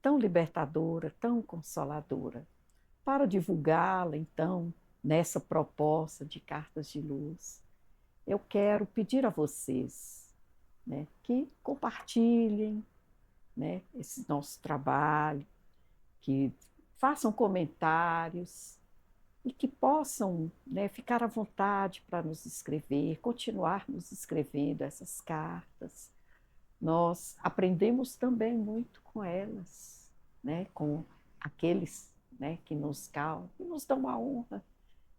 tão libertadora, tão consoladora. Para divulgá-la, então, nessa proposta de Cartas de Luz, eu quero pedir a vocês, né, que compartilhem, né, esse nosso trabalho, que façam comentários e que possam, né, ficar à vontade para nos escrever, continuar nos escrevendo essas cartas. Nós aprendemos também muito com elas, né, com aqueles, né, que nos calam e nos dão a honra,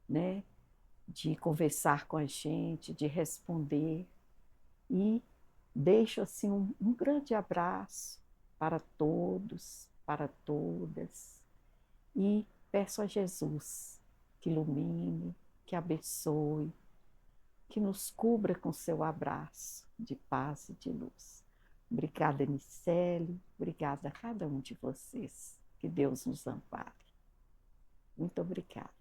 né, de conversar com a gente, de responder. E deixo assim um grande abraço para todos, para todas, e peço a Jesus que ilumine, que abençoe, que nos cubra com seu abraço de paz e de luz. Obrigada, Nicele, obrigada a cada um de vocês. Que Deus nos ampare. Muito obrigada.